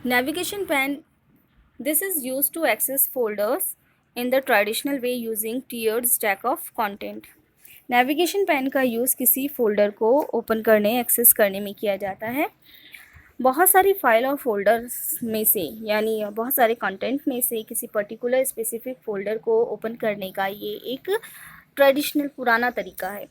Navigation pen. This is used to access folders in the traditional way using tiered stack of content. Navigation pane का use किसी folder को open करने access करने में किया जाता है। बहुत सारी फाइल और फोल्डर्स में से यानी बहुत सारे कंटेंट में से किसी पर्टिकुलर स्पेसिफिक फोल्डर को ओपन करने का ये एक ट्रेडिशनल पुराना तरीका है।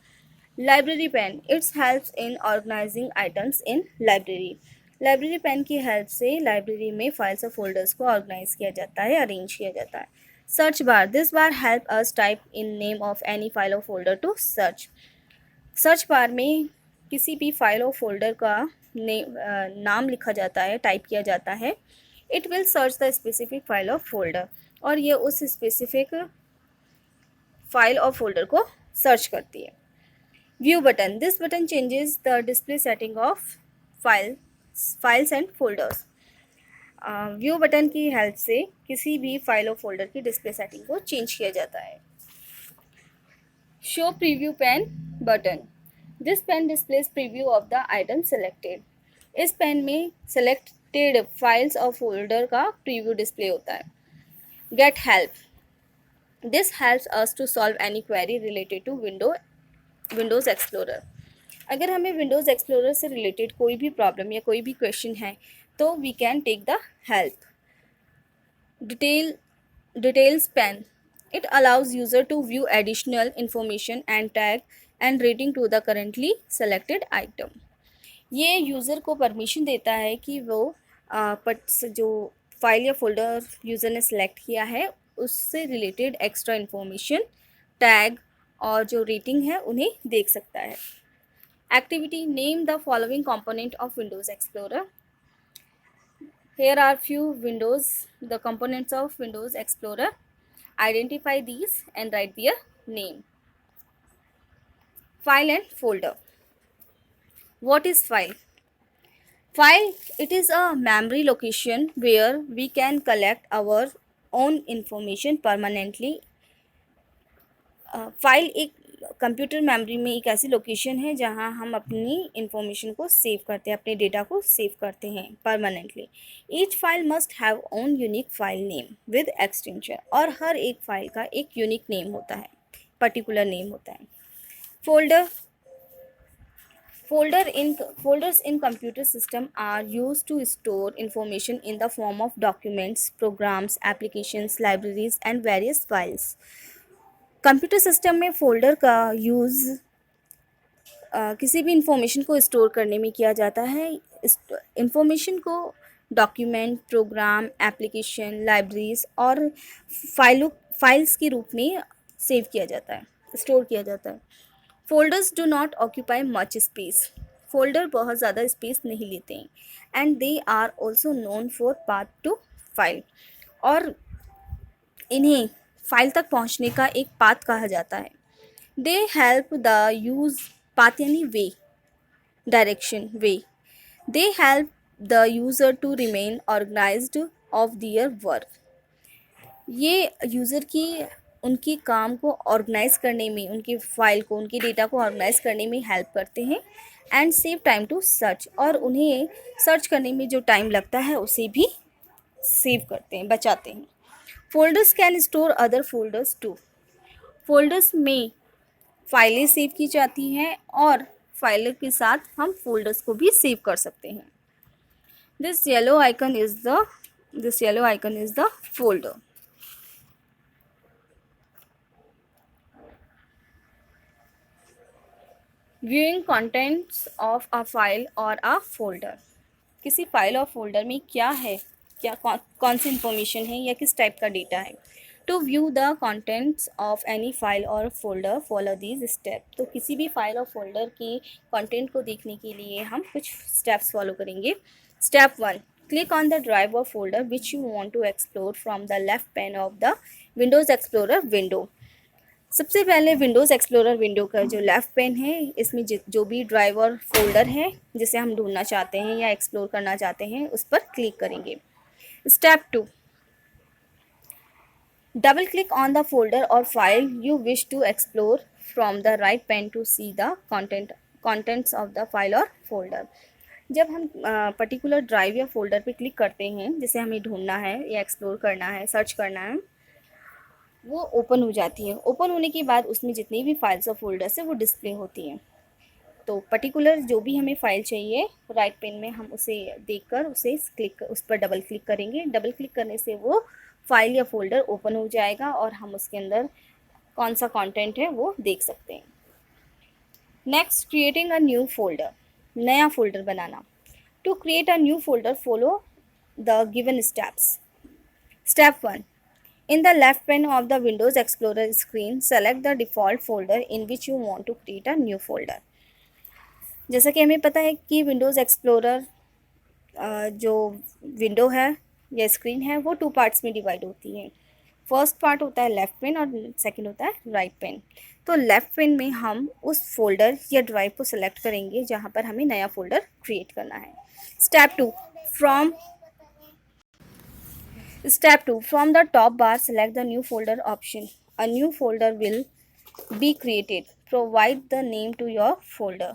Library pane its helps in organizing items in library. Library pane की हेल्प से लाइब्रेरी में फाइल्स और फोल्डर्स को ऑर्गेनाइज किया जाता है, अरेंज किया जाता है। Search bar this bar help us type in name of any file और folder to search. Search bar में किसी भी फाइल और फोल्डर का नाम लिखा जाता है, टाइप किया जाता है। It will search the specific file और फोल्डर, और ये उस स्पेसिफिक फाइल और फोल्डर को सर्च करती है। View button this button changes the display setting of files and folders. View button की हेल्प से किसी भी फाइल और फोल्डर की डिस्प्ले सेटिंग को चेंज किया जाता है। Show preview pane button this pane displays preview of the item selected. इस पेन में सेलेक्टेड फाइल्स और फोल्डर का प्रीव्यू डिस्प्ले होता है। Get help this helps us to solve any query related to Windows Explorer. अगर हमें Windows explorer से related कोई भी प्रॉब्लम या कोई भी क्वेश्चन है तो we can take the help. Details pane it allows user to view additional information and tag and rating to the currently selected item. ये यूज़र को परमिशन देता है कि वो जो फाइल या फोल्डर यूज़र ने सेलेक्ट किया है उससे रिलेटेड एक्स्ट्रा इंफॉर्मेशन, टैग और जो रेटिंग है उन्हें देख सकता है। Activity name the following component of Windows explorer. Here are the components of Windows Explorer. Identify these and write their name. File and folder. What is file? File, it is a memory location where we can collect our own information permanently. File एक computer memory में एक ऐसी location है जहां हम अपनी information को save करते हैं, अपने डेटा को सेव करते हैं permanently. Each file must have own unique file name with extension, और हर एक फाइल का एक यूनिक नेम होता है, पर्टिकुलर नेम होता है। Folders in computer system are used to store information in the form of documents, programs, applications, libraries and various files. Computer system में folder का यूज़ किसी भी इंफॉर्मेशन को स्टोर करने में किया जाता है। इंफॉर्मेशन को डॉक्यूमेंट, प्रोग्राम, एप्लीकेशन, लाइब्रेरीज और फाइल्स के रूप में सेव किया जाता है, स्टोर किया जाता है। Folders do not occupy much space. Folder बहुत ज़्यादा स्पेस नहीं लेते हैं। And they are also known for path to file, और इन्हें फाइल तक पहुंचने का एक पाथ कहा जाता है। They help the use path यानी way, direction, way. They help the user to remain organized of their work. ये यूज़र की उनकी काम को ऑर्गेनाइज करने में, उनकी फ़ाइल को, उनके डेटा को ऑर्गेनाइज करने में हेल्प करते हैं। And save time to search, और उन्हें सर्च करने में जो टाइम लगता है उसे भी सेव करते हैं, बचाते हैं। Folders can store other folders too. Folders में फाइलें सेव की जाती हैं और फाइलों के साथ हम फोल्डर्स को भी सेव कर सकते हैं। This yellow icon is the folder. Viewing contents of a file और अ फोल्डर। किसी फाइल और फोल्डर में क्या है, क्या कौन सी इंफॉर्मेशन है या किस टाइप का डेटा है। To view the contents of any file और फोल्डर फॉलो दीज स्टेप। तो किसी भी फाइल और फोल्डर के कंटेंट को देखने के लिए हम कुछ स्टेप्स फॉलो करेंगे। Step 1, click on the drive or folder which you want to explore from the left pane of the Windows explorer window. सबसे पहले विंडोज़ एक्सप्लोरर विंडो का जो लेफ़्ट पेन है, इसमें जो भी ड्राइव और फोल्डर है जिसे हम ढूंढना चाहते हैं या एक्सप्लोर करना चाहते हैं उस पर क्लिक करेंगे। Step 2, double click on the folder or file you wish to explore from the right pane to see the contents of the file और फोल्डर। जब हम पर्टिकुलर ड्राइव या फोल्डर पे क्लिक करते हैं, जिसे हमें ढूंढना है या एक्सप्लोर करना है, सर्च करना है, वो ओपन हो जाती है। ओपन होने के बाद उसमें जितनी भी फाइल्स और फोल्डर्स है वो डिस्प्ले होती हैं। तो पर्टिकुलर जो भी हमें फ़ाइल चाहिए, राइट पेन में हम उसे देखकर उस पर डबल क्लिक करेंगे। डबल क्लिक करने से वो फाइल या फोल्डर ओपन हो जाएगा और हम उसके अंदर कौन सा कंटेंट है वो देख सकते हैं। Next, creating a new folder, नया फोल्डर बनाना। To create a new folder, follow the given steps. Step 1, in the left pane of the Windows Explorer screen, select the default folder in which you want to create a new folder. जैसा कि हमें पता है कि Windows explorer जो window है या screen है वो 2 पार्ट्स में डिवाइड होती है। फर्स्ट पार्ट होता है लेफ़्ट पेन और सेकंड होता है राइट पेन। तो लेफ़्ट पेन में हम उस फोल्डर या ड्राइव को सेलेक्ट करेंगे जहाँ पर हमें नया फोल्डर क्रिएट करना है। Step 2, from from the top bar, select the new folder option. A new folder will be created. Provide the name to your folder.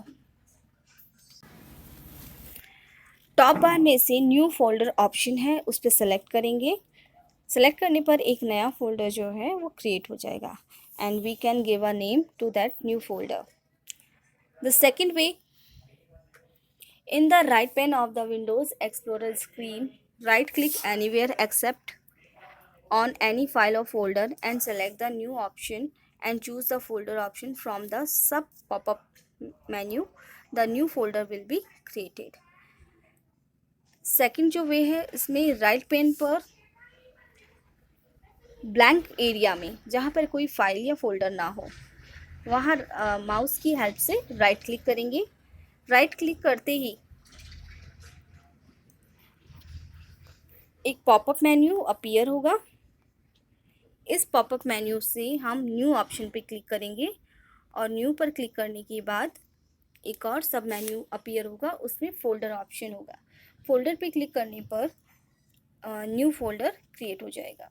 Top बार में से न्यू फोल्डर ऑप्शन है, उस पर सेलेक्ट करेंगे। सेलेक्ट करने पर एक नया फोल्डर जो है वो क्रिएट हो जाएगा and we can give a name to that new folder. The second way, in the right pane of the Windows Explorer screen, right click anywhere except on any file or folder and select the new option and choose the folder option from the sub pop-up menu. The new folder will be created. Second जो वे है, इसमें right pen पर blank area में जहाँ पर कोई file या folder ना हो वहाँ माउस की हेल्प से राइट क्लिक करेंगे। राइट क्लिक करते ही एक पॉपअप मेन्यू अपीयर होगा। इस पॉपअप मेन्यू से हम न्यू ऑप्शन पे क्लिक करेंगे और न्यू पर क्लिक करने के बाद एक और सब मेन्यू अपीयर होगा, उसमें फोल्डर ऑप्शन होगा। फोल्डर पे क्लिक करने पर न्यू फोल्डर क्रिएट हो जाएगा।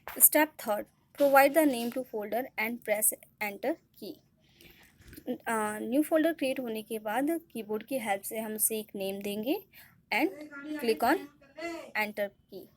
Step third, provide the name to folder and press enter key. New folder create होने के बाद कीबोर्ड की हेल्प से हम उसे एक नेम देंगे एंड क्लिक ऑन एंटर की।